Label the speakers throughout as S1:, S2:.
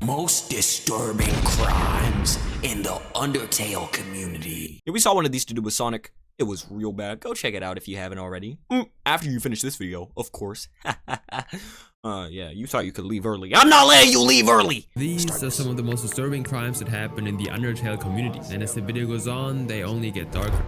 S1: Most disturbing crimes in the Undertale community.
S2: Yeah, we saw one of these to do with Sonic. It was real bad. Go check it out if you haven't already. After you finish this video, of course. Yeah, you thought you could leave early. I'm not letting you leave early!
S3: These are some of the most disturbing crimes that happen in the Undertale community, and as the video goes on, they only get darker.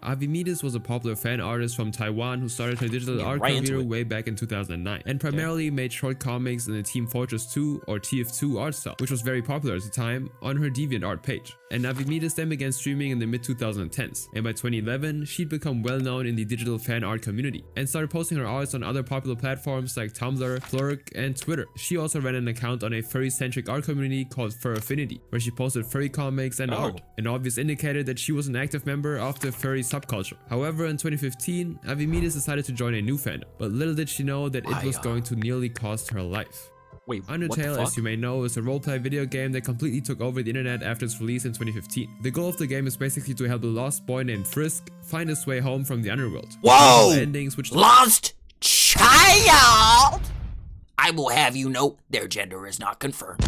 S3: Willowispz was a popular fan artist from Taiwan who started her digital art career way back in 2009 and primarily made short comics in the Team Fortress 2 or TF2 art style, which was very popular at the time, on her DeviantArt page. And Willowispz then began streaming in the mid-2010s, and by 2011 she'd become well known in the digital fan art community and started posting her arts on other popular platforms like Tumblr, Plurk, and Twitter. She also ran an account on a furry-centric art community called Fur Affinity, where she posted furry comics and art, an obvious indicator that she was an active member of the furry subculture. However, in 2015, Willowispz decided to join a new fandom, but little did she know that it was going to nearly cost her life.
S2: Wait,
S3: Undertale, as you may know, is a roleplay video game that completely took over the internet after its release in 2015. The goal of the game is basically to help a lost boy named Frisk find his way home from the underworld.
S1: Whoa!
S3: Endings which
S1: lost child! I will have you note their gender is not confirmed.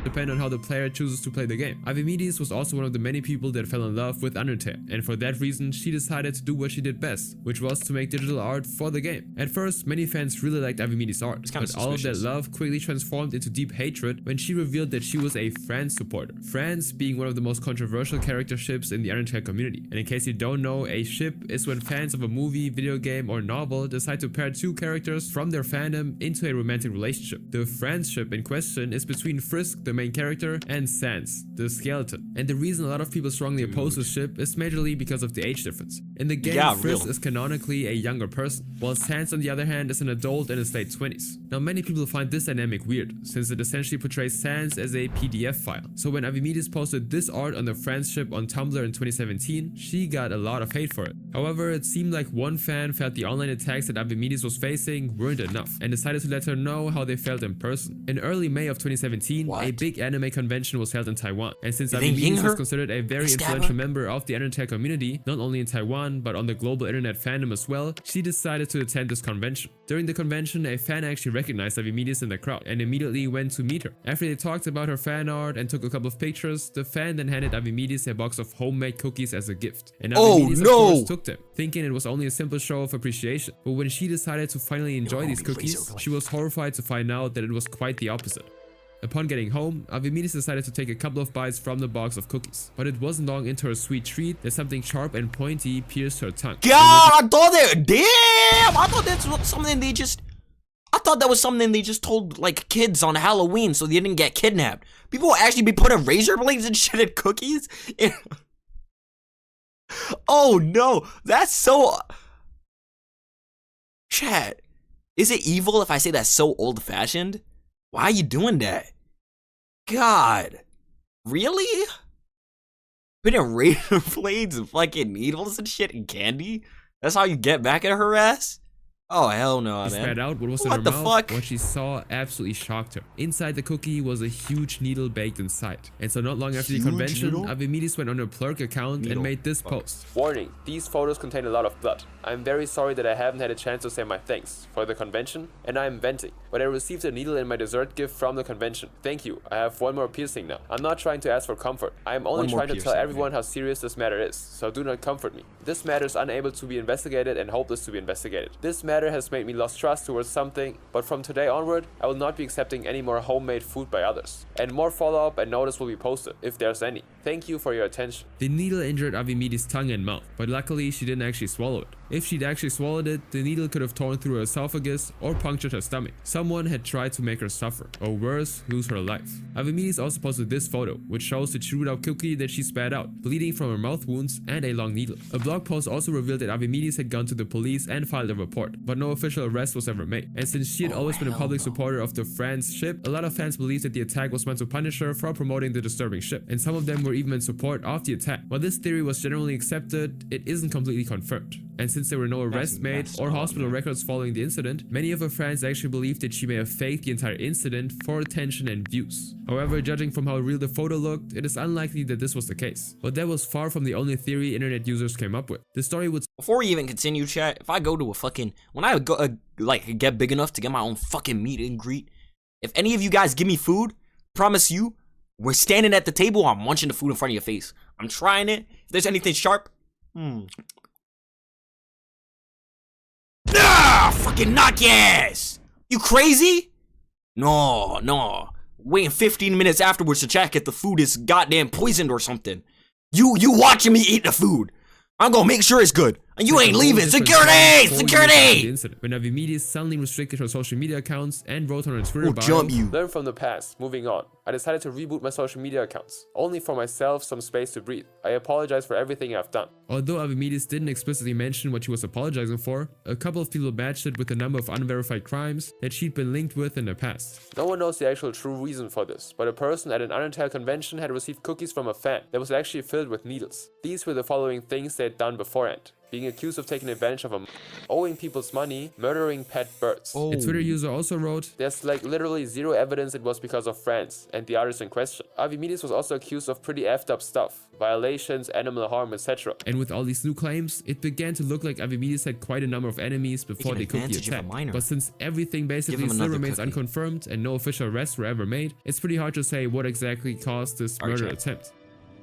S3: depend on how the player chooses to play the game. Willowispz was also one of the many people that fell in love with Undertale, and for that reason she decided to do what she did best, which was to make digital art for the game. At first, many fans really liked Willowispz's art, but all of that love quickly transformed into deep hatred when she revealed that she was a Franz supporter. Franz being one of the most controversial character ships in the Undertale community. And in case you don't know, a ship is when fans of a movie, video game, or novel decide to pair two characters from their fandom into a romantic relationship. The Franz ship in question is between Frisk, the main character, and Sans, the skeleton. And the reason a lot of people strongly oppose this ship is majorly because of the age difference. In the game, Frisk is canonically a younger person, while Sans on the other hand is an adult in his late 20s. Now many people find this dynamic weird, since it essentially portrays Sans as a PDF file. So when Willowispz posted this art on the Franz ship on Tumblr in 2017, she got a lot of hate for it. However, it seemed like one fan felt the online attacks that Willowispz was facing weren't enough, and decided to let her know how they felt in person. In early May of 2017, a big anime convention was held in Taiwan, and since Willowispz was considered a very influential member of the Undertale community, not only in Taiwan but on the global internet fandom as well, she decided to attend this convention. During the convention, a fan actually recognized Willowispz in the crowd and immediately went to meet her. After they talked about her fan art and took a couple of pictures, the fan then handed Willowispz a box of homemade cookies as a gift. And Willowispz of course took them, thinking it was only a simple show of appreciation. But when she decided to finally enjoy these cookies, she was horrified to find out that it was quite the opposite. Upon getting home, Willowispz decided to take a couple of bites from the box of cookies, but it wasn't long into her sweet treat that something sharp and pointy pierced her tongue.
S2: God, I thought that was something they just told like kids on Halloween so they didn't get kidnapped. People will actually be putting razor blades and shit in cookies? Oh no, that's so... Chat, is it evil if I say that's so old-fashioned? Why are you doing that? God, really? Putting razor blades and fucking needles and shit in candy? That's how you get back at her ass? Oh hell no, man.
S3: She spat out what was in her mouth. What she saw absolutely shocked her. Inside the cookie was a huge needle baked inside. And so not long after the convention, Willowispz went on her Plurk account and made this post.
S4: Warning, these photos contain a lot of blood. I'm very sorry that I haven't had a chance to say my thanks for the convention, and I'm venting, but I received a needle in my dessert gift from the convention. Thank you, I have one more piercing now. I'm not trying to ask for comfort. I am only trying to tell everyone how serious this matter is, so do not comfort me. This matter is unable to be investigated and hopeless to be investigated. This matter has made me lost trust towards something, but from today onward, I will not be accepting any more homemade food by others. And more follow-up and notice will be posted, if there's any. Thank you for your attention.
S3: The needle injured Willowispz's tongue and mouth, but luckily she didn't actually swallow it. If she'd actually swallowed it, the needle could have torn through her esophagus or punctured her stomach. Someone had tried to make her suffer, or worse, lose her life. Willowispz also posted this photo, which shows the chewed out cookie that she spat out, bleeding from her mouth wounds and a long needle. A blog post also revealed that Willowispz had gone to the police and filed a report, but no official arrest was ever made. And since she had always been a public supporter of the Franz ship, a lot of fans believed that the attack was meant to punish her for promoting the disturbing ship, and some of them were even in support of the attack. While this theory was generally accepted, it isn't completely confirmed. And since there were no arrests made or hospital records following the incident, many of her fans actually believed that she may have faked the entire incident for attention and views. However, judging from how real the photo looked, it is unlikely that this was the case. But that was far from the only theory internet users came up with. The story would...
S2: Before we even continue, chat, if I go to a fucking... When I go, like, get big enough to get my own fucking meet and greet, If any of you guys give me food, promise you, we're standing at the table, I'm munching the food in front of your face. I'm trying it. If there's anything sharp, fucking knock your ass! You crazy? No. Waiting 15 minutes afterwards to check if the food is goddamn poisoned or something. You watching me eat the food. I'm gonna make sure it's good. And you ain't leaving. Security!
S3: When Willowispz suddenly restricted her social media accounts and wrote on her Twitter bio,
S2: jump you.
S4: Learn from the past. Moving on. I decided to reboot my social media accounts. Only for myself some space to breathe. I apologize for everything I've done.
S3: Although Willowispz didn't explicitly mention what she was apologizing for, a couple of people matched it with the number of unverified crimes that she'd been linked with in the past.
S4: No one knows the actual true reason for this, but a person at an Undertale convention had received cookies from a fan that was actually filled with needles. These were the following things they had done beforehand. Being accused of taking advantage of owing people's money, murdering pet birds.
S3: A Twitter user also wrote,
S4: "There's like literally zero evidence it was because of friends and the artist in question." Willowispz was also accused of pretty effed up stuff, violations, animal harm, etc.
S3: And with all these new claims, it began to look like Willowispz had quite a number of enemies before they could be attacked. But since everything basically still remains unconfirmed and no official arrests were ever made, it's pretty hard to say what exactly caused this murder attempt.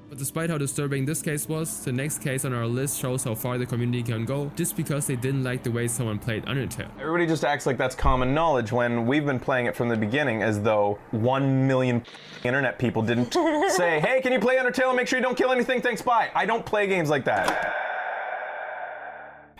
S3: But despite how disturbing this case was, the next case on our list shows how far the community can go just because they didn't like the way someone played Undertale.
S5: Everybody just acts like that's common knowledge when we've been playing it from the beginning as though 1 million internet people didn't say, hey, can you play Undertale and make sure you don't kill anything? Thanks, bye. I don't play games like that.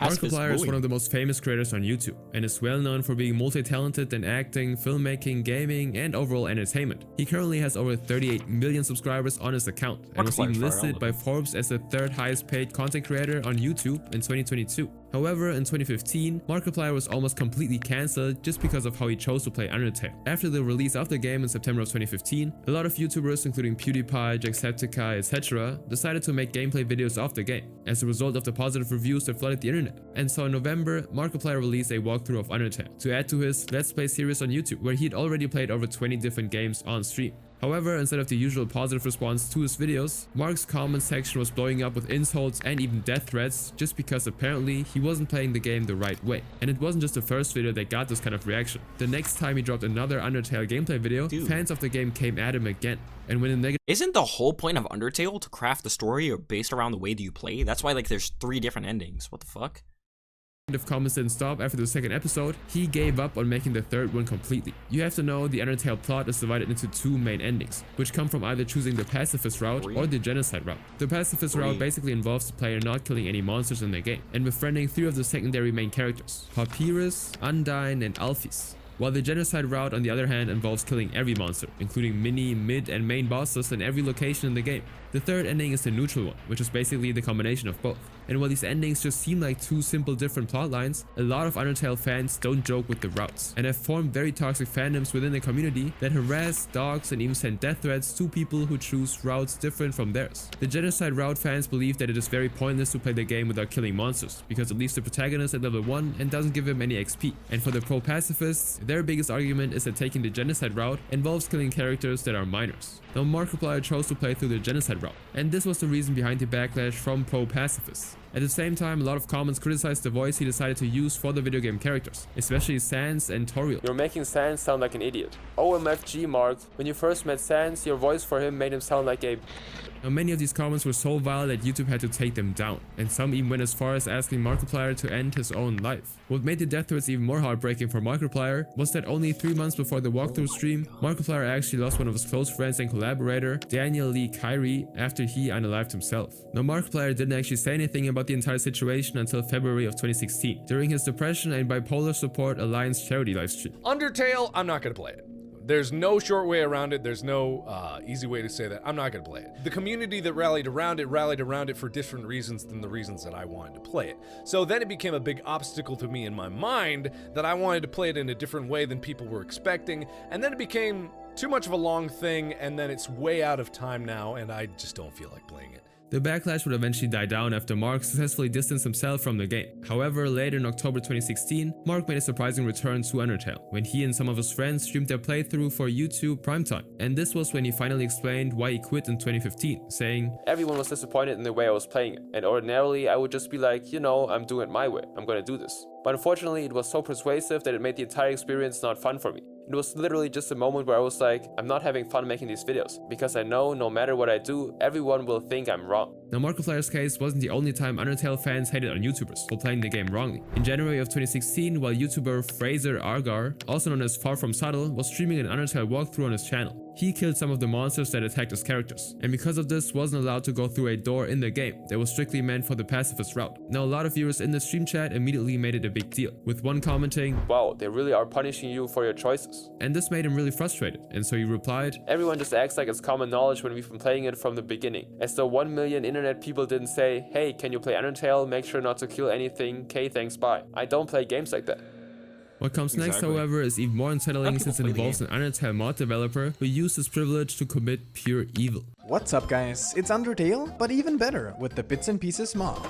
S3: Markiplier is one of the most famous creators on YouTube and is well known for being multi-talented in acting, filmmaking, gaming, and overall entertainment. He currently has over 38 million subscribers on his account and was even listed by Forbes as the 3rd highest paid content creator on YouTube in 2022. However, in 2015, Markiplier was almost completely cancelled just because of how he chose to play Undertale. After the release of the game in September of 2015, a lot of YouTubers including PewDiePie, Jacksepticeye, etc. decided to make gameplay videos of the game as a result of the positive reviews that flooded the internet. And so in November, Markiplier released a walkthrough of Undertale to add to his Let's Play series on YouTube, where he'd already played over 20 different games on stream. However, instead of the usual positive response to his videos, Mark's comment section was blowing up with insults and even death threats just because apparently he wasn't playing the game the right way. And it wasn't just the first video that got this kind of reaction. The next time he dropped another Undertale gameplay video, fans of the game came at him again. And when the negative—
S2: Isn't the whole point of Undertale to craft the story or based around the way that you play? That's why like there's 3 different endings. What the fuck?
S3: comments didn't stop after the 2nd episode, he gave up on making the 3rd one completely. You have to know the Undertale plot is divided into 2 main endings, which come from either choosing the pacifist route or the genocide route. The pacifist route basically involves the player not killing any monsters in their game, and befriending 3 of the secondary main characters, Papyrus, Undyne, and Alphys. While the genocide route on the other hand involves killing every monster, including mini, mid, and main bosses in every location in the game. The 3rd ending is the neutral one, which is basically the combination of both. And while these endings just seem like 2 simple different plotlines, a lot of Undertale fans don't joke with the routes, and have formed very toxic fandoms within the community that harass, dogs, and even send death threats to people who choose routes different from theirs. The genocide route fans believe that it is very pointless to play the game without killing monsters, because it leaves the protagonist at level 1 and doesn't give him any XP. And for the pro-pacifists, their biggest argument is that taking the genocide route involves killing characters that are minors. Now Markiplier chose to play through the genocide route, and this was the reason behind the backlash from pro-pacifists. At the same time, a lot of comments criticized the voice he decided to use for the video game characters, especially Sans and Toriel.
S4: You're making Sans sound like an idiot. OMFG Mark, when you first met Sans, your voice for him made him sound like a—
S3: Now, many of these comments were so vile that YouTube had to take them down, and some even went as far as asking Markiplier to end his own life. What made the death threats even more heartbreaking for Markiplier was that only 3 months before the walkthrough stream, Markiplier actually lost one of his close friends and collaborator, Daniel Lee Kyrie, after he unalived himself. Now, Markiplier didn't actually say anything about the entire situation until February of 2016, during his Depression and Bipolar Support Alliance charity livestream.
S6: Undertale, I'm not gonna play it. There's no short way around it. There's no easy way to say that. I'm not going to play it. The community that rallied around it for different reasons than the reasons that I wanted to play it. So then it became a big obstacle to me in my mind that I wanted to play it in a different way than people were expecting. And then it became too much of a long thing, and then it's way out of time now, and I just don't feel like playing it.
S3: The backlash would eventually die down after Mark successfully distanced himself from the game. However, later in October 2016, Mark made a surprising return to Undertale, when he and some of his friends streamed their playthrough for YouTube Primetime. And this was when he finally explained why he quit in 2015, saying,
S4: Everyone was disappointed in the way I was playing it, and ordinarily I would just be like, you know, I'm doing it my way, I'm gonna do this. But unfortunately, it was so persuasive that it made the entire experience not fun for me. It was literally just a moment where I was like, I'm not having fun making these videos, because I know no matter what I do, everyone will think I'm wrong.
S3: Now, Markiplier's case wasn't the only time Undertale fans hated on YouTubers for playing the game wrongly. In January of 2016, while YouTuber Fraser Argar, also known as Far From Subtle, was streaming an Undertale walkthrough on his channel, he killed some of the monsters that attacked his characters, and because of this wasn't allowed to go through a door in the game that was strictly meant for the pacifist route. Now, a lot of viewers in the stream chat immediately made it a big deal, with one commenting,
S4: "Wow, they really are punishing you for your choices."
S3: And this made him really frustrated, and so he replied,
S4: "Everyone just acts like it's common knowledge when we've been playing it from the beginning. As though 1 million internet people didn't say, hey, can you play Undertale? Make sure not to kill anything. K, thanks, bye. I don't play games like that."
S3: What comes next, however, is even more unsettling since it involves an Undertale mod developer who used his privilege to commit pure evil.
S7: What's up guys, it's Undertale, but even better with the Bits and Pieces mod.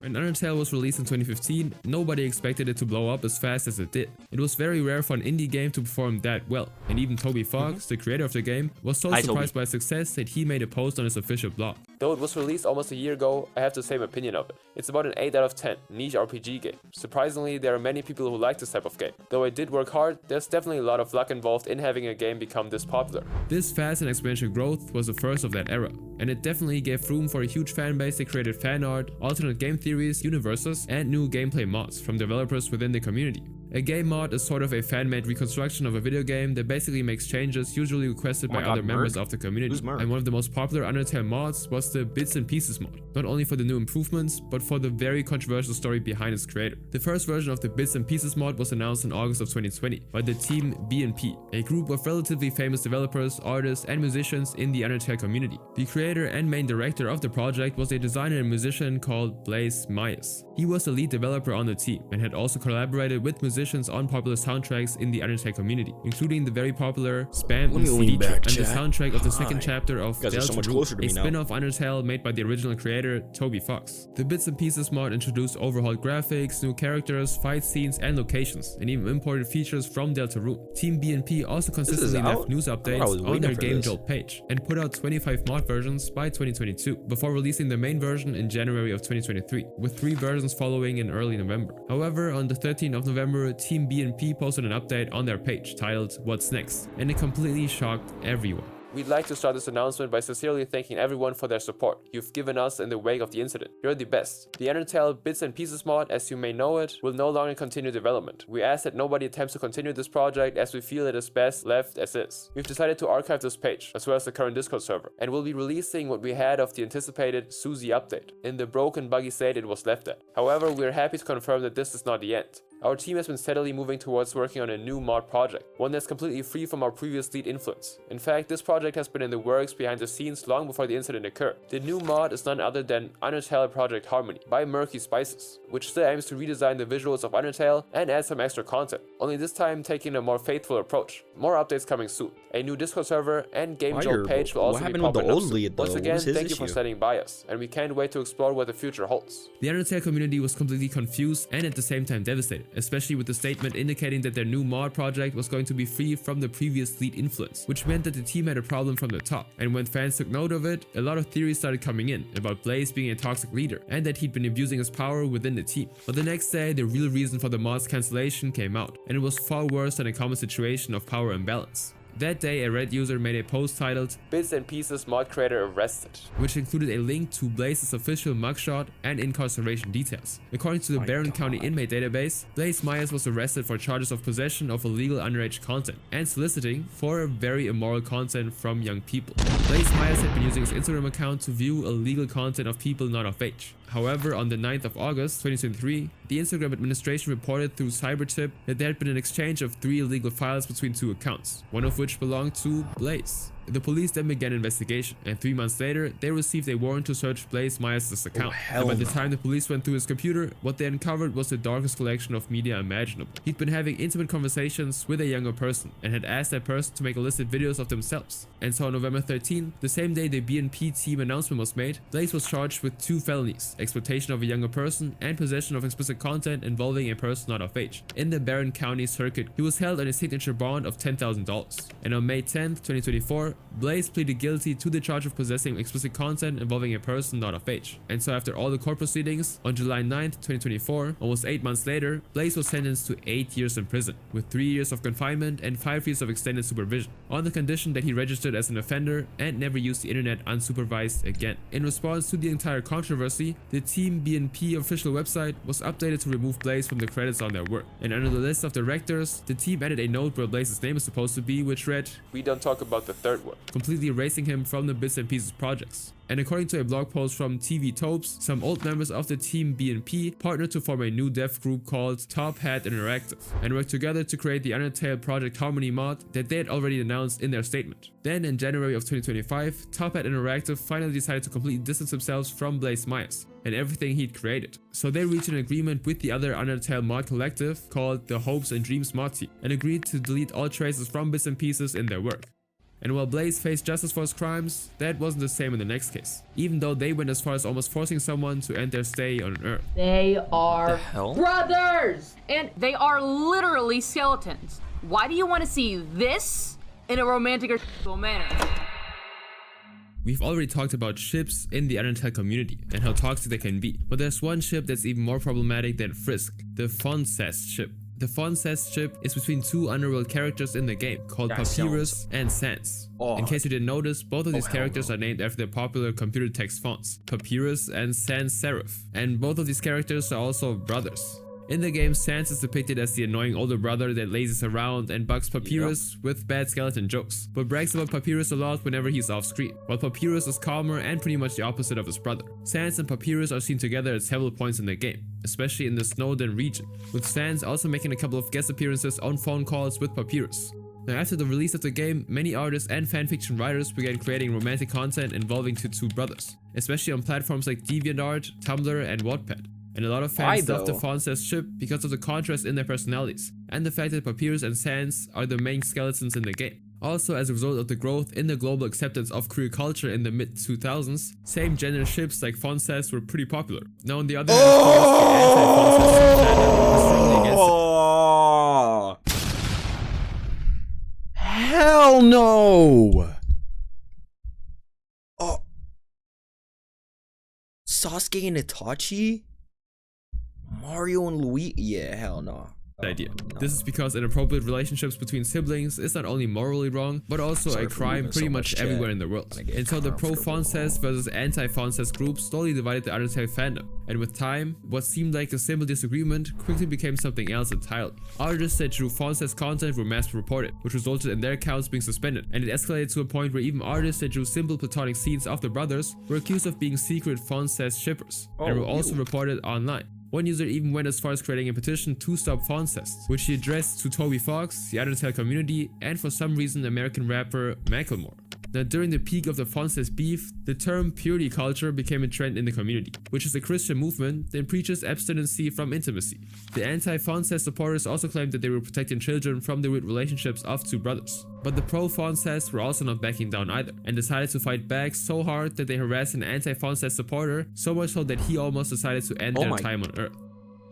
S3: When Undertale was released in 2015, nobody expected it to blow up as fast as it did. It was very rare for an indie game to perform that well, and even Toby Fox, the creator of the game, was so surprised by its success that he made a post on his official blog.
S4: Though it was released almost a year ago, I have the same opinion of it. It's about an 8 out of 10 niche RPG game. Surprisingly, there are many people who like this type of game. Though I did work hard, there's definitely a lot of luck involved in having a game become this popular.
S3: This fast and exponential growth was the first of that era, and it definitely gave room for a huge fanbase that created fan art, alternate game theories, universes, and new gameplay mods from developers within the community. A game mod is sort of a fan-made reconstruction of a video game that basically makes changes usually requested by other members of the community. And one of the most popular Undertale mods was the Bits and Pieces mod, not only for the new improvements, but for the very controversial story behind its creator. The first version of the Bits and Pieces mod was announced in August of 2020 by the team B&P, a group of relatively famous developers, artists, and musicians in the Undertale community. The creator and main director of the project was a designer and musician called Willowispz. He was the lead developer on the team and had also collaborated with musicians on popular soundtracks in the Undertale community, including the very popular Spam CD and the soundtrack of the second chapter of Delta Root, a spin-off Undertale made by the original creator, Toby Fox. The Bits and Pieces mod introduced overhauled graphics, new characters, fight scenes, and locations, and even imported features from Delta Root. Team B&P also consistently left news updates on their Game Jolt page, and put out 25 mod versions by 2022, before releasing the main version in January of 2023, with 3 versions following in early November. However, on the 13th of November, Team B&P posted an update on their page titled "What's Next?" and it completely shocked everyone.
S4: We'd like to start this announcement by sincerely thanking everyone for their support you've given us in the wake of the incident. You're the best. The Undertale Bits and Pieces mod, as you may know it, will no longer continue development. We ask that nobody attempts to continue this project as we feel it is best left as is. We've decided to archive this page, as well as the current Discord server, and we'll be releasing what we had of the anticipated Susie update, in the broken buggy state it was left at. However, we're happy to confirm that this is not the end. Our team has been steadily moving towards working on a new mod project, one that's completely free from our previous lead influence. In fact, this project has been in the works behind the scenes long before the incident occurred. The new mod is none other than Undertale Project Harmony by Willowispz, which still aims to redesign the visuals of Undertale and add some extra content, only this time taking a more faithful approach. More updates coming soon. A new Discord server and Game Jolt page will also be popping up soon. Once again, thank you for standing by us, and we can't wait to explore what the future holds.
S3: The Undertale community was completely confused and at the same time devastated, especially with the statement indicating that their new mod project was going to be free from the previous lead influence, which meant that the team had a problem from the top. And when fans took note of it, a lot of theories started coming in about Blaze being a toxic leader and that he'd been abusing his power within the team. But the next day, the real reason for the mod's cancellation came out, and it was far worse than a common situation of power imbalance. That day, a Reddit user made a post titled
S4: Bits and Pieces mod creator arrested,
S3: which included a link to Blaze's official mugshot and incarceration details. According to the Barron County inmate database, Blaze Myers was arrested for charges of possession of illegal underage content and soliciting for very immoral content from young people. Blaze Myers had been using his Instagram account to view illegal content of people not of age. However, on the 9th of August 2023, the Instagram administration reported through Cybertip that there had been an exchange of 3 illegal files between 2 accounts, one of which belonged to Blaze. The police then began an investigation, and 3 months later, they received a warrant to search Blaze Myers' account. And by the time the police went through his computer, what they uncovered was the darkest collection of media imaginable. He'd been having intimate conversations with a younger person, and had asked that person to make illicit videos of themselves. And so on November 13th, the same day the B&P team announcement was made, Blaze was charged with 2 felonies, exploitation of a younger person and possession of explicit content involving a person not of age. In the Barron County circuit, he was held on a signature bond of $10,000. And on May 10th, 2024, Blaze pleaded guilty to the charge of possessing explicit content involving a person not of age. And so after all the court proceedings, on July 9th, 2024, almost 8 months later, Blaze was sentenced to 8 years in prison, with 3 years of confinement and 5 years of extended supervision, on the condition that he registered as an offender and never used the internet unsupervised again. In response to the entire controversy, the Team BNP official website was updated to remove Blaze from the credits on their work. And under the list of directors, the team added a note where Blaze's name is supposed to be, which read,
S4: "We don't talk about the third one."
S3: completely erasing him from the Bits and Pieces projects. And according to a blog post from TV Topes, some old members of the Team BNP partnered to form a new dev group called Top Hat Interactive and worked together to create the Undertale Project Harmony mod that they had already announced in their statement. Then in January of 2025, Top Hat Interactive finally decided to completely distance themselves from Blaze Myers and everything he'd created. So they reached an agreement with the other Undertale mod collective called the Hopes and Dreams mod team and agreed to delete all traces from Bits and Pieces in their work. And while Blaze faced justice for his crimes, that wasn't the same in the next case, even though they went as far as almost forcing someone to end their stay on Earth.
S8: They are
S2: hell?
S8: brothers! And they are literally skeletons. Why do you want to see this in a romantic or sexual manner?
S3: We've already talked about ships in the Undertale community and how toxic they can be, but there's one ship that's even more problematic than Frisk, the Fonsest ship. The Fonsest ship is between two underworld characters in the game called Papyrus and Sans. In case you didn't notice, both of these characters are named after the popular computer text fonts, Papyrus and Sans Serif, and both of these characters are also brothers. In the game, Sans is depicted as the annoying older brother that lazes around and bugs Papyrus with bad skeleton jokes, but brags about Papyrus a lot whenever he's off screen, while Papyrus is calmer and pretty much the opposite of his brother. Sans and Papyrus are seen together at several points in the game, especially in the Snowden region, with Sans also making a couple of guest appearances on phone calls with Papyrus. Now after the release of the game, many artists and fanfiction writers began creating romantic content involving the two brothers, especially on platforms like DeviantArt, Tumblr, and Wattpad. And a lot of fans love the Fonsest ship because of the contrast in their personalities, and the fact that Papyrus and Sans are the main skeletons in the game. Also, as a result of the growth in the global acceptance of queer culture in the mid-2000s, same-gender ships like Fonsest were pretty popular. Now on the other hand, of course, the anti-Fonsest fandom was strongly against it.
S2: Hell no! Oh. Sasuke and Itachi? Mario and Luigi? Yeah, hell no.
S3: Idea. This is because inappropriate relationships between siblings is not only morally wrong, but also a crime pretty much everywhere in the world. And so the pro-Fonsest versus anti-Fonsest groups slowly divided the Undertale fandom. And with time, what seemed like a simple disagreement quickly became something else entirely. Artists that drew Fonsest content were mass reported, which resulted in their accounts being suspended. And it escalated to a point where even artists that drew simple platonic scenes of the brothers were accused of being secret Fonsest shippers, and were also reported online. One user even went as far as creating a petition to stop Fonsest, which he addressed to Toby Fox, the Undertale community, and for some reason American rapper Macklemore. Now during the peak of the Fonsest beef, the term purity culture became a trend in the community, which is a Christian movement that preaches abstinency from intimacy. The anti-Fonsest supporters also claimed that they were protecting children from the weird relationships of two brothers. But the pro-Fonsest were also not backing down either, and decided to fight back so hard that they harassed an anti-Fonsest supporter, so much so that he almost decided to end their time on Earth.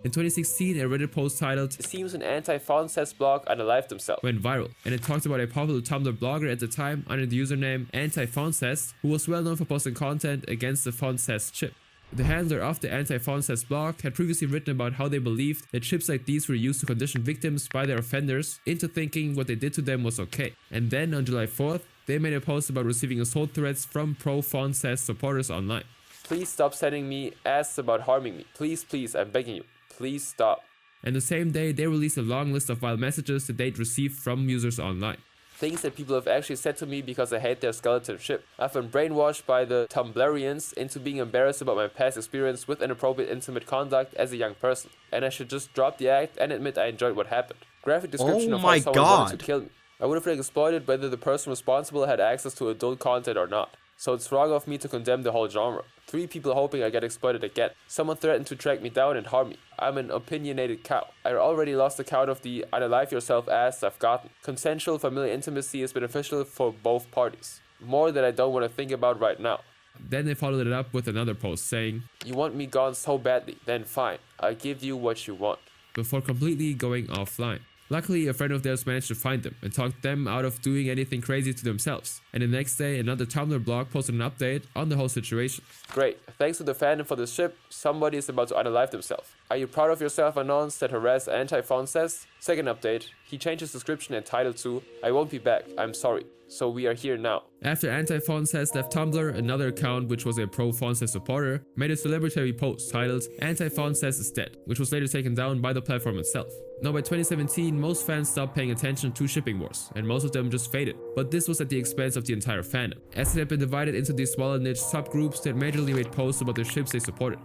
S3: In 2016, a Reddit post titled
S4: It seems an anti-Fonsest blog unalived himself
S3: went viral, and it talked about a popular Tumblr blogger at the time under the username anti-Fonsest, who was well known for posting content against the Fonsest chip. The handler of the anti-Fonsest blog had previously written about how they believed that chips like these were used to condition victims by their offenders into thinking what they did to them was okay. And then on July 4th, they made a post about receiving assault threats from pro-Fonsest supporters online.
S4: Please stop sending me asks about harming me. Please, please, I'm begging you. Please stop.
S3: And the same day, they released a long list of vile messages that they'd received from users online.
S4: Things that people have actually said to me because I hate their skeleton ship. I've been brainwashed by the Tumblrians into being embarrassed about my past experience with inappropriate intimate conduct as a young person. And I should just drop the act and admit I enjoyed what happened. Graphic description of how someone wanted to kill me. I would have exploited whether the person responsible had access to adult content or not. So it's wrong of me to condemn the whole genre. 3 people hoping I get exploited again. Someone threatened to track me down and harm me. I'm an opinionated cow. I already lost the count of the unalive yourself asks I've gotten. Consensual familiar intimacy is beneficial for both parties. More that I don't want to think about right now.
S3: Then they followed it up with another post saying,
S4: You want me gone so badly, then fine. I'll give you what you want.
S3: Before completely going offline. Luckily, a friend of theirs managed to find them and talked them out of doing anything crazy to themselves. And the next day, another Tumblr blog posted an update on the whole situation.
S4: Great. Thanks to the fandom for this ship, somebody is about to unalive themselves. Are you proud of yourself, Anons, that harass Anti-Fawn says? Second update, he changed his description and title to, I won't be back, I'm sorry. So we are here now.
S3: After Anti-Fawn left Tumblr, another account, which was a pro-Fawn supporter, made a celebratory post titled Anti-Fawn is dead, which was later taken down by the platform itself. Now by 2017, most fans stopped paying attention to shipping wars, and most of them just faded. But this was at the expense of the entire fandom, as it had been divided into these smaller niche subgroups that majorly made posts about the ships they supported.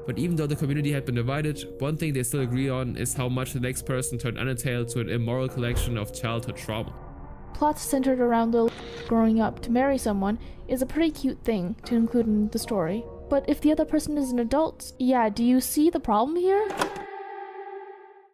S3: But even though the community had been divided, one thing they still agree on is how much the next person turned Undertale to an immoral collection of childhood trauma.
S9: Plots centered around Willo growing up to marry someone is a pretty cute thing to include in the story. But if the other person is an adult, yeah, do you see the problem here?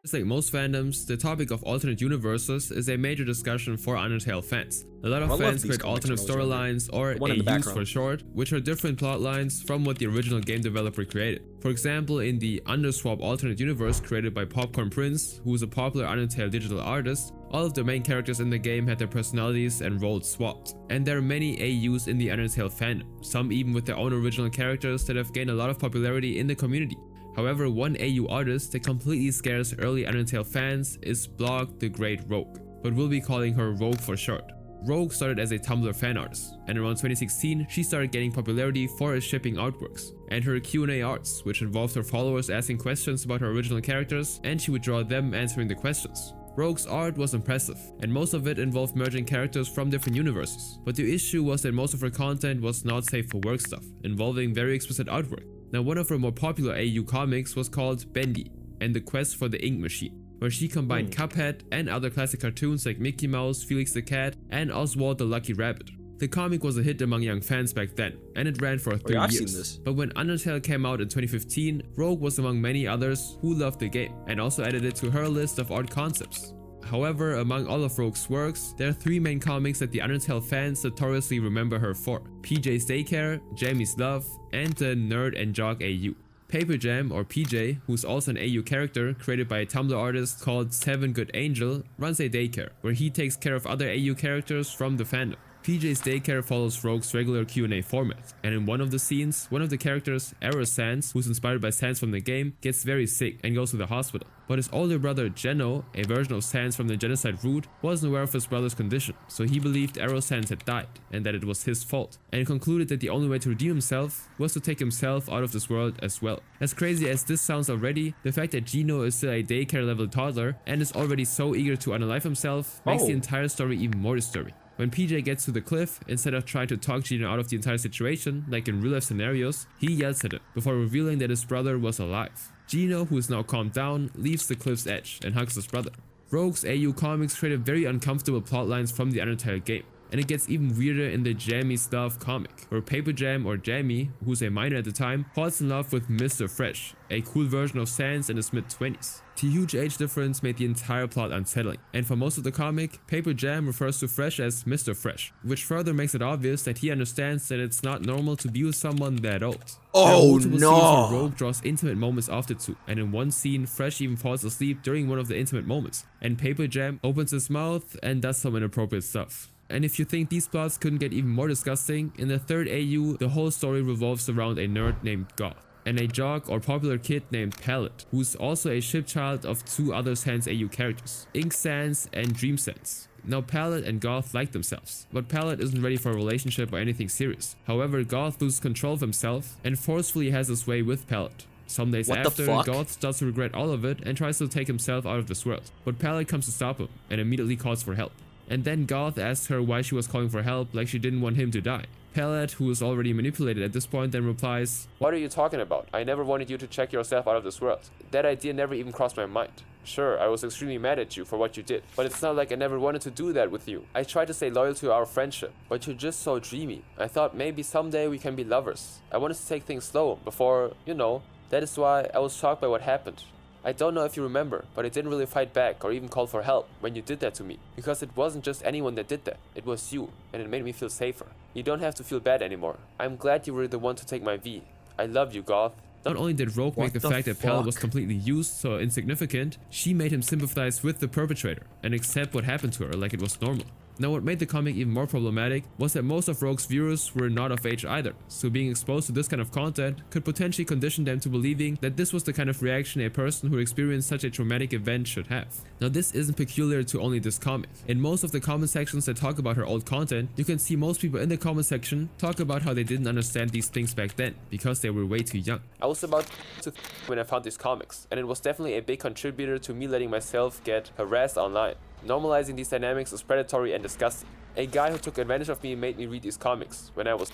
S3: Just like most fandoms, the topic of alternate universes is a major discussion for Undertale fans. A lot of fans create alternate storylines, or AUs for short, which are different plot lines from what the original game developer created. For example, in the Underswap alternate universe created by Popcorn Prince, who is a popular Undertale digital artist, all of the main characters in the game had their personalities and roles swapped. And there are many AUs in the Undertale fandom, some even with their own original characters that have gained a lot of popularity in the community. However, one AU artist that completely scares early Undertale fans is Blog the Great Rogue, but we'll be calling her Rogue for short. Rogue started as a Tumblr fan artist, and around 2016 she started gaining popularity for her shipping artworks and her Q&A arts, which involved her followers asking questions about her original characters, and she would draw them answering the questions. Rogue's art was impressive, and most of it involved merging characters from different universes, but the issue was that most of her content was not safe for work stuff, involving very explicit artwork. Now, one of her more popular AU comics was called Bendy and the Quest for the Ink Machine, where she combined Cuphead and other classic cartoons like Mickey Mouse, Felix the Cat, and Oswald the Lucky Rabbit. The comic was a hit among young fans back then, and it ran for 3 years. But when Undertale came out in 2015, Rogue was among many others who loved the game, and also added it to her list of art concepts. However, among all of Rogue's works, there are 3 main comics that the Undertale fans notoriously remember her for: PJ's Daycare, Jamie's Love, and the Nerd and Jock AU. Paper Jam, or PJ, who's also an AU character created by a Tumblr artist called 7 Good Angel, runs a daycare, where he takes care of other AU characters from the fandom. PJ's Daycare follows Rogue's regular Q&A format, and in one of the scenes, one of the characters, Arrow Sans, who's inspired by Sans from the game, gets very sick and goes to the hospital. But his older brother Geno, a version of Sans from the genocide route, wasn't aware of his brother's condition, so he believed Arrow Sans had died, and that it was his fault, and concluded that the only way to redeem himself was to take himself out of this world as well. As crazy as this sounds already, the fact that Geno is still a daycare level toddler and is already so eager to unalive himself makes the entire story even more disturbing. When PJ gets to the cliff, instead of trying to talk Geno out of the entire situation, like in real life scenarios, he yells at him, before revealing that his brother was alive. Geno, who is now calmed down, leaves the cliff's edge and hugs his brother. Rogue's AU comics created very uncomfortable plotlines from the Undertale game, and it gets even weirder in the Jamie's Love comic, where Paper Jam, or Jamie, who's a minor at the time, falls in love with Mr. Fresh, a cool version of Sans in his mid-20s. The huge age difference made the entire plot unsettling, and for most of the comic, Paper Jam refers to Fresh as Mr. Fresh, which further makes it obvious that he understands that it's not normal to be with someone that old.
S2: Oh
S3: Scenes
S2: no!
S3: where Rogue draws intimate moments of the two, and in one scene, Fresh even falls asleep during one of the intimate moments, and Paper Jam opens his mouth and does some inappropriate stuff. And if you think these plots couldn't get even more disgusting, in the third AU, the whole story revolves around a nerd named Goth, and a jock or popular kid named Palette, who's also a shipchild of 2 other Sans AU characters, Ink Sans and Dream Sans. Now Palette and Goth like themselves, but Palette isn't ready for a relationship or anything serious. However, Goth loses control of himself and forcefully has his way with Palette. Some days after, Goth starts to regret all of it and tries to take himself out of this world, but Palette comes to stop him and immediately calls for help. And then Goth asks her why she was calling for help, like she didn't want him to die. Palette, who is already manipulated at this point, then replies,
S4: "What are you talking about? I never wanted you to check yourself out of this world. That idea never even crossed my mind. Sure, I was extremely mad at you for what you did, but it's not like I never wanted to do that with you. I tried to stay loyal to our friendship, but you're just so dreamy. I thought maybe someday we can be lovers. I wanted to take things slow before, that is why I was shocked by what happened. I don't know if you remember, but I didn't really fight back or even call for help when you did that to me, because it wasn't just anyone that did that, it was you, and it made me feel safer. You don't have to feel bad anymore. I'm glad you were the one to take my V. I love you, Goth."
S3: Not only did Rogue make the fact that Pell was completely used so insignificant, she made him sympathize with the perpetrator and accept what happened to her like it was normal. Now, what made the comic even more problematic was that most of Rogue's viewers were not of age either, so being exposed to this kind of content could potentially condition them to believing that this was the kind of reaction a person who experienced such a traumatic event should have. Now, this isn't peculiar to only this comic. In most of the comment sections that talk about her old content, you can see most people in the comment section talk about how they didn't understand these things back then, because they were way too young.
S4: I was about to when I found these comics, and it was definitely a big contributor to me letting myself get harassed online. Normalizing these dynamics is predatory and disgusting. A guy who took advantage of me made me read these comics when I was...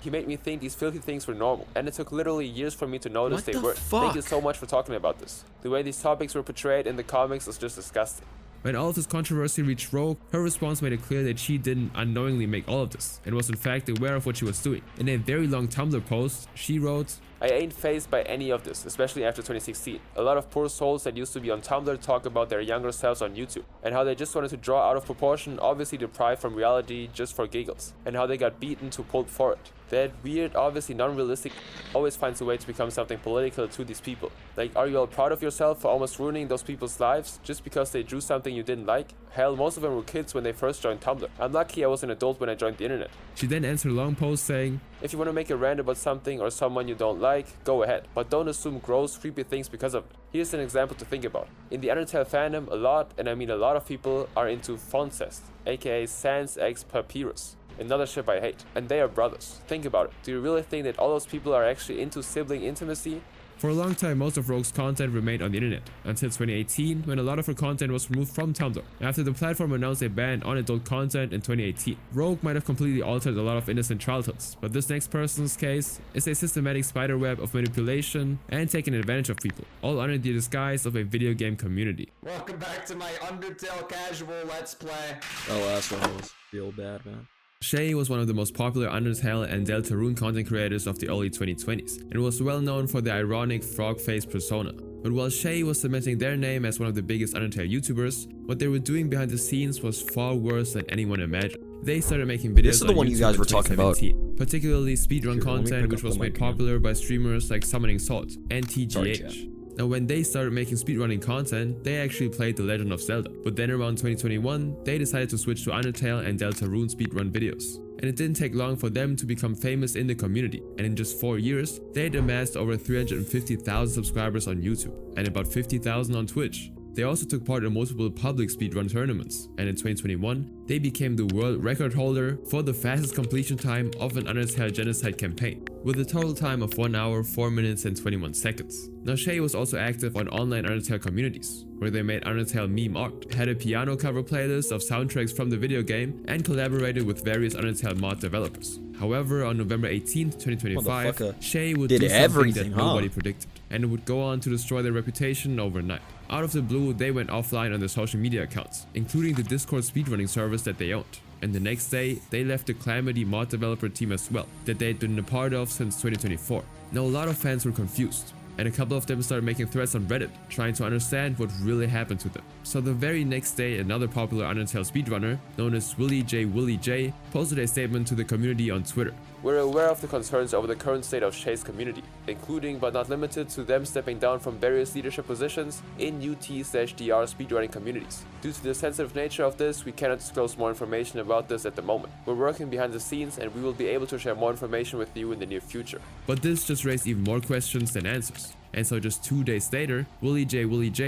S4: He made me think these filthy things were normal, and it took literally years for me to notice they weren't. Thank you so much for talking about this. The way these topics were portrayed in the comics is just disgusting.
S3: When all of this controversy reached Rogue, her response made it clear that she didn't unknowingly make all of this, and was in fact aware of what she was doing. In a very long Tumblr post, she wrote,
S4: I ain't fazed by any of this, especially after 2016. A lot of poor souls that used to be on Tumblr talk about their younger selves on YouTube, and how they just wanted to draw out of proportion, obviously deprived from reality just for giggles, and how they got beaten to pulled for it. That weird, obviously non-realistic always finds a way to become something political to these people. Like, are you all proud of yourself for almost ruining those people's lives just because they drew something you didn't like? Hell, most of them were kids when they first joined Tumblr. I'm lucky I was an adult when I joined the internet.
S3: She then ends her long post saying,
S4: if you want to make a rant about something or someone you don't like, go ahead, but don't assume gross, creepy things because of it. Here's an example to think about. In the Undertale fandom, a lot, and I mean a lot of people, are into Foncest, aka Sans X Papyrus. Another ship I hate. And they are brothers. Think about it. Do you really think that all those people are actually into sibling intimacy?
S3: For a long time, most of Rogue's content remained on the internet, until 2018, when a lot of her content was removed from Tumblr, after the platform announced a ban on adult content in 2018. Rogue might have completely altered a lot of innocent childhoods, but this next person's case is a systematic spiderweb of manipulation and taking advantage of people, all under the disguise of a video game community.
S10: Welcome back to my Undertale casual Let's Play.
S2: Oh, last one was real bad, man.
S3: Shay was one of the most popular Undertale and Deltarune content creators of the early 2020s, and was well known for the ironic frog-faced persona. But while Shay was cementing their name as one of the biggest Undertale YouTubers, what they were doing behind the scenes was far worse than anyone imagined. They started making videos
S2: This is the one
S3: YouTube
S2: you guys were talking about.
S3: Particularly speedrun content, which was made popular by streamers like Summoning Salt and TGH. Now, when they started making speedrunning content, they actually played The Legend of Zelda. But then around 2021, they decided to switch to Undertale and Deltarune speedrun videos. And it didn't take long for them to become famous in the community. And in just 4 years, they had amassed over 350,000 subscribers on YouTube and about 50,000 on Twitch. They also took part in multiple public speedrun tournaments, and in 2021, they became the world record holder for the fastest completion time of an Undertale genocide campaign, with a total time of 1 hour, 4 minutes and 21 seconds. Now, Shay was also active on online Undertale communities, where they made Undertale meme art, had a piano cover playlist of soundtracks from the video game, and collaborated with various Undertale mod developers. However, on November 18th, 2025, Shay would do something that nobody predicted, and it would go on to destroy their reputation overnight. Out of the blue, they went offline on their social media accounts, including the Discord speedrunning service that they owned. And the next day, they left the Calamity mod developer team as well, that they had been a part of since 2024. Now, a lot of fans were confused, and a couple of them started making threads on Reddit, trying to understand what really happened to them. So the very next day, another popular Undertale speedrunner, known as Willy J, posted a statement to the community on Twitter.
S4: We're aware of the concerns over the current state of Shay's community, including but not limited to them stepping down from various leadership positions in UT/DR speedrunning communities. Due to the sensitive nature of this, we cannot disclose more information about this at the moment. We're working behind the scenes and we will be able to share more information with you in the near future.
S3: But this just raised even more questions than answers. And so just 2 days later, Willy J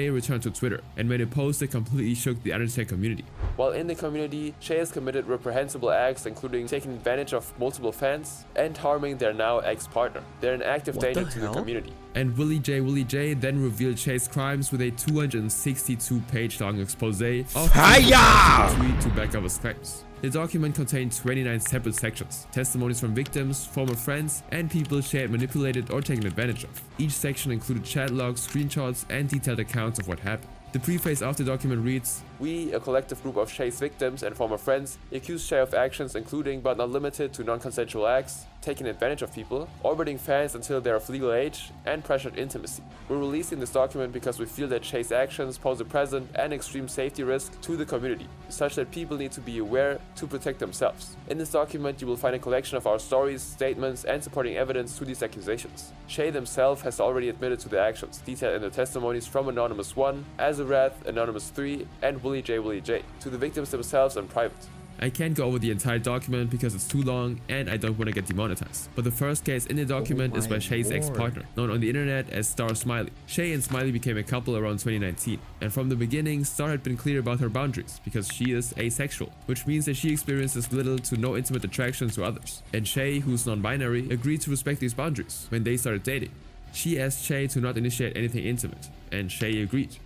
S3: returned to Twitter and made a post that completely shook the Undertale community.
S4: While in the community, Shay has committed reprehensible acts including taking advantage of multiple fans and harming their now ex-partner. They're an active danger to the community.
S3: And Willy J then revealed Shay's crimes with a 262-page long expose of tweet to back up his claims. The document contained 29 separate sections, testimonies from victims, former friends, and people Shay had manipulated or taken advantage of. Each section included chat logs, screenshots, and detailed accounts of what happened. The preface of the document reads,
S4: We, a collective group of Shay's victims and former friends, accuse Shay of actions including but not limited to non-consensual acts, taking advantage of people, orbiting fans until they're of legal age, and pressured intimacy. We're releasing this document because we feel that Shay's actions pose a present and extreme safety risk to the community, such that people need to be aware to protect themselves. In this document, you will find a collection of our stories, statements, and supporting evidence to these accusations. Shay himself has already admitted to the actions, detailed in the testimonies from Anonymous 1, Azarath, Anonymous 3, and Willy J, to the victims themselves in private.
S3: I can't go over the entire document because it's too long and I don't want to get demonetized. But the first case in the document is by Shay's ex-partner, known on the internet as Star Smiley. Shay and Smiley became a couple around 2019, and from the beginning, Star had been clear about her boundaries because she is asexual, which means that she experiences little to no intimate attraction to others. And Shay, who's non-binary, agreed to respect these boundaries when they started dating. She asked Shay to not initiate anything intimate, and Shay agreed.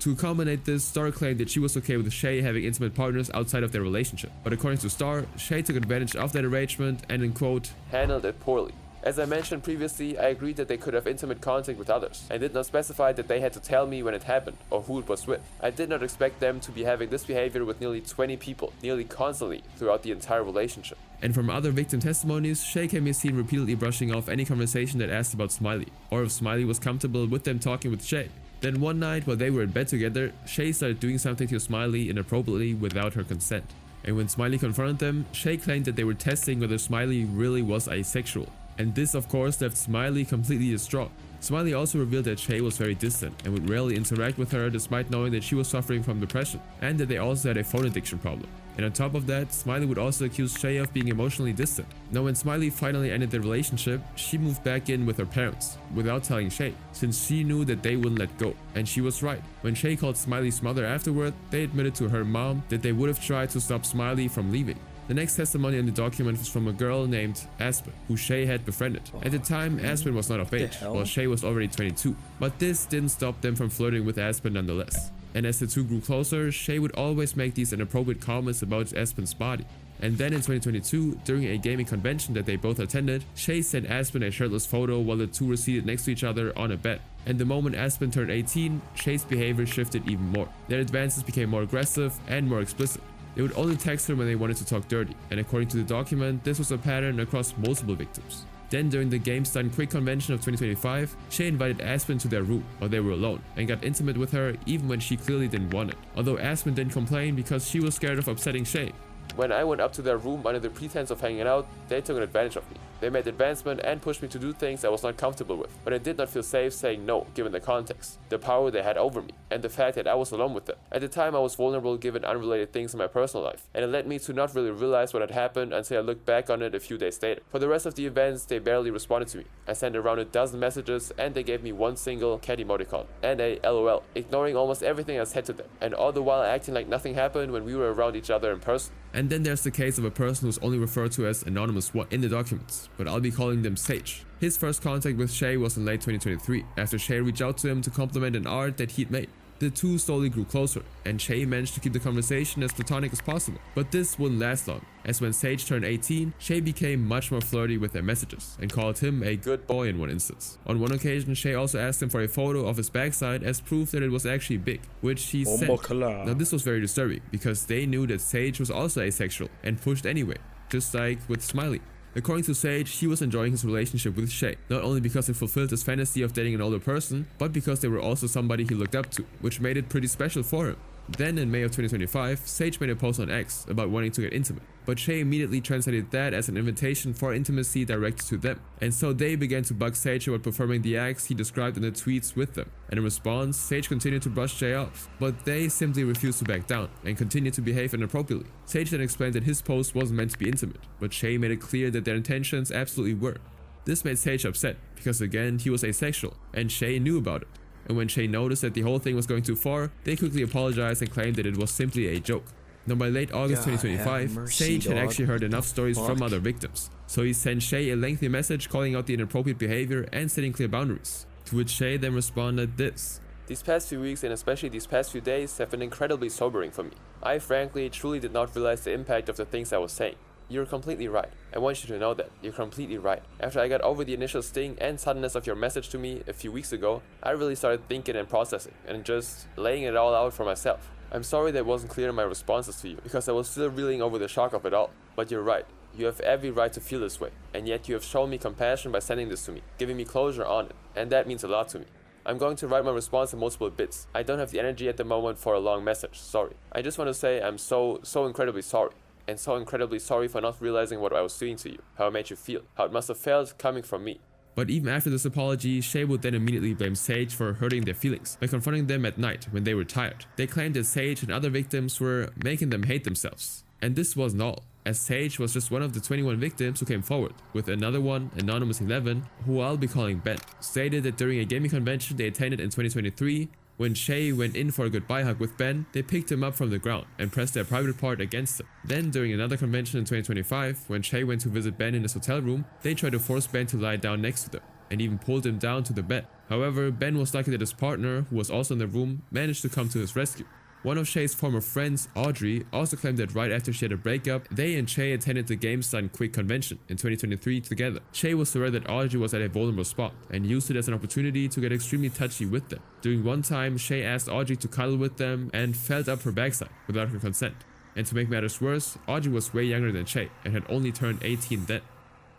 S3: To accommodate this, Star claimed that she was okay with Shay having intimate partners outside of their relationship. But according to Star, Shay took advantage of that arrangement and, in quote,
S4: handled it poorly. As I mentioned previously, I agreed that they could have intimate contact with others, and did not specify that they had to tell me when it happened, or who it was with. I did not expect them to be having this behavior with nearly 20 people, nearly constantly, throughout the entire relationship.
S3: And from other victim testimonies, Shay can be seen repeatedly brushing off any conversation that asked about Smiley, or if Smiley was comfortable with them talking with Shay. Then one night, while they were in bed together, Shay started doing something to Smiley inappropriately without her consent. And when Smiley confronted them, Shay claimed that they were testing whether Smiley really was asexual. And this, of course, left Smiley completely distraught. Smiley also revealed that Shay was very distant and would rarely interact with her despite knowing that she was suffering from depression, and that they also had a phone addiction problem. And on top of that, Smiley would also accuse Shay of being emotionally distant. Now when Smiley finally ended their relationship, she moved back in with her parents, without telling Shay, since she knew that they wouldn't let go. And she was right. When Shay called Smiley's mother afterward, they admitted to her mom that they would have tried to stop Smiley from leaving. The next testimony in the document was from a girl named Aspen, who Shay had befriended. At the time, Aspen was not of age, while Shay was already 22. But this didn't stop them from flirting with Aspen nonetheless. And as the two grew closer, Shay would always make these inappropriate comments about Aspen's body. And then in 2022, during a gaming convention that they both attended, Shay sent Aspen a shirtless photo while the two were seated next to each other on a bed. And the moment Aspen turned 18, Shay's behavior shifted even more. Their advances became more aggressive and more explicit. They would only text her when they wanted to talk dirty, and according to the document, this was a pattern across multiple victims. Then during the Games Done Quick convention of 2025, Shay invited Aspen to their room while they were alone and got intimate with her even when she clearly didn't want it, although Aspen didn't complain because she was scared of upsetting Shay.
S4: When I went up to their room under the pretense of hanging out, they took advantage of me. They made advancement and pushed me to do things I was not comfortable with, but I did not feel safe saying no given the context, the power they had over me, and the fact that I was alone with them. At the time I was vulnerable given unrelated things in my personal life, and it led me to not really realize what had happened until I looked back on it a few days later. For the rest of the events, they barely responded to me. I sent around a dozen messages and they gave me one single cat emoticon and a LOL, ignoring almost everything I said to them, and all the while acting like nothing happened when we were around each other in person.
S3: And then there's the case of a person who's only referred to as Anonymous 1 in the documents, but I'll be calling them Sage. His first contact with Shay was in late 2023, after Shay reached out to him to compliment an art that he'd made. The two slowly grew closer, and Shay managed to keep the conversation as platonic as possible. But this wouldn't last long, as when Sage turned 18, Shay became much more flirty with their messages, and called him a good boy in one instance. On one occasion, Shay also asked him for a photo of his backside as proof that it was actually big, which he sent. Now this was very disturbing, because they knew that Sage was also asexual, and pushed anyway, just like with Smiley. According to Sage, he was enjoying his relationship with Shay, not only because it fulfilled his fantasy of dating an older person, but because they were also somebody he looked up to, which made it pretty special for him. Then in May of 2025, Sage made a post on X about wanting to get intimate, but Shay immediately translated that as an invitation for intimacy directed to them, and so they began to bug Sage about performing the acts he described in the tweets with them. And in response, Sage continued to brush Shay off, but they simply refused to back down and continued to behave inappropriately. Sage then explained that his post wasn't meant to be intimate, but Shay made it clear that their intentions absolutely were. This made Sage upset, because again, he was asexual, and Shay knew about it. And when Shay noticed that the whole thing was going too far, they quickly apologized and claimed that it was simply a joke. Now by late August 2025, Sage had actually heard enough stories from other victims, so he sent Shay a lengthy message calling out the inappropriate behavior and setting clear boundaries, to which Shay then responded this.
S4: These past few weeks and especially these past few days have been incredibly sobering for me. I frankly truly did not realize the impact of the things I was saying. You're completely right. I want you to know that. You're completely right. After I got over the initial sting and suddenness of your message to me a few weeks ago, I really started thinking and processing and just laying it all out for myself. I'm sorry that I wasn't clear in my responses to you, because I was still reeling over the shock of it all. But you're right. You have every right to feel this way, and yet you have shown me compassion by sending this to me, giving me closure on it, and that means a lot to me. I'm going to write my response in multiple bits. I don't have the energy at the moment for a long message, sorry. I just want to say I'm so incredibly sorry. And so incredibly sorry for not realizing what I was doing to you, how it made you feel, how it must have felt coming from me.
S3: But even after this apology, Shay would then immediately blame Sage for hurting their feelings by confronting them at night when they were tired. They claimed that Sage and other victims were making them hate themselves. And this wasn't all, as Sage was just one of the 21 victims who came forward, with another one, Anonymous 11, who I'll be calling Ben, stated that during a gaming convention they attended in 2023, when Shay went in for a goodbye hug with Ben, they picked him up from the ground and pressed their private part against him. Then during another convention in 2025, when Shay went to visit Ben in his hotel room, they tried to force Ben to lie down next to them, and even pulled him down to the bed. However, Ben was lucky that his partner, who was also in the room, managed to come to his rescue. One of Shay's former friends, Audrey, also claimed that right after she had a breakup, they and Shay attended the GameStar Quick convention in 2023 together. Shay was aware that Audrey was at a vulnerable spot and used it as an opportunity to get extremely touchy with them. During one time, Shay asked Audrey to cuddle with them and felt up her backside without her consent. And to make matters worse, Audrey was way younger than Shay and had only turned 18 then.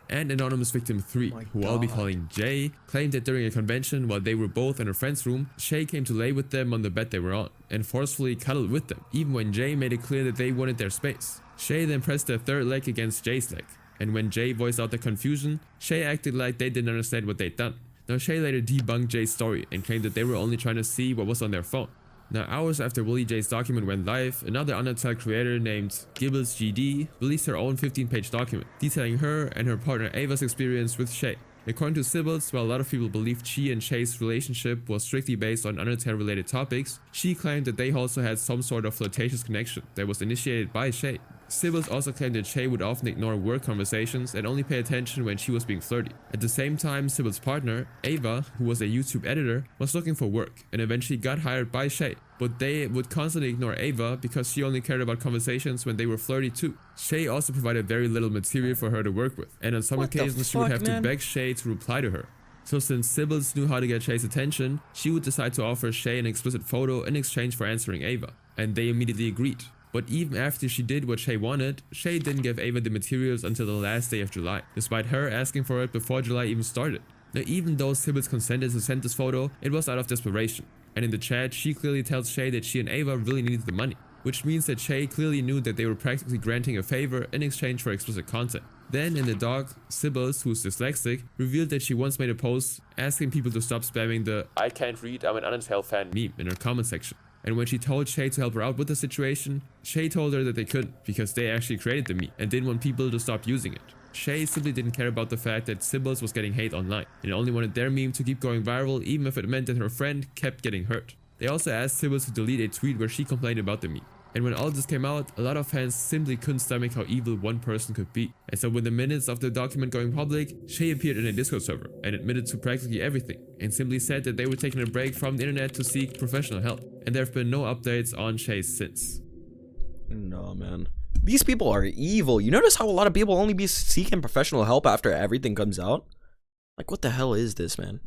S3: And Anonymous Victim 3, who I'll be calling Jay, claimed that during a convention while they were both in her friend's room, Shay came to lay with them on the bed they were on, and forcefully cuddled with them, even when Jay made it clear that they wanted their space. Shay then pressed their third leg against Jay's leg, and when Jay voiced out their confusion, Shay acted like they didn't understand what they'd done. Now Shay later debunked Jay's story and claimed that they were only trying to see what was on their phone. Now, hours after Willie J's document went live, another Undertale creator named Gibbles GD released her own 15-page document detailing her and her partner Ava's experience with Shay. According to Sibbles, while a lot of people believed she and Shay's relationship was strictly based on Undertale-related topics, she claimed that they also had some sort of flirtatious connection that was initiated by Shay. Sibbles also claimed that Shay would often ignore work conversations and only pay attention when she was being flirty. At the same time, Sibbles' partner, Ava, who was a YouTube editor, was looking for work and eventually got hired by Shay, but they would constantly ignore Ava because she only cared about conversations when they were flirty too. Shay also provided very little material for her to work with, and on some occasions she would have to beg Shay to reply to her. So since Sibbles knew how to get Shay's attention, she would decide to offer Shay an explicit photo in exchange for answering Ava, and they immediately agreed. But even after she did what Shay wanted, Shay didn't give Ava the materials until the last day of July, despite her asking for it before July even started. Now, even though Sibbles consented to send this photo, it was out of desperation. And in the chat, she clearly tells Shay that she and Ava really needed the money, which means that Shay clearly knew that they were practically granting a favor in exchange for explicit content. Then in the doc, Sibbles, who's dyslexic, revealed that she once made a post asking people to stop spamming the
S4: "I can't read, I'm an Undertale fan"
S3: meme in her comment section. And when she told Shay to help her out with the situation, Shay told her that they couldn't because they actually created the meme and didn't want people to stop using it. Shay simply didn't care about the fact that Sibbles was getting hate online and only wanted their meme to keep going viral even if it meant that her friend kept getting hurt. They also asked Sibbles to delete a tweet where she complained about the meme. And when all this came out, a lot of fans simply couldn't stomach how evil one person could be. And so within minutes of the document going public, Shay appeared in a Discord server and admitted to practically everything and simply said that they were taking a break from the internet to seek professional help. And there have been no updates on Shay since.
S2: No, man. These people are evil. You notice how a lot of people only be seeking professional help after everything comes out? Like, what the hell is this, man?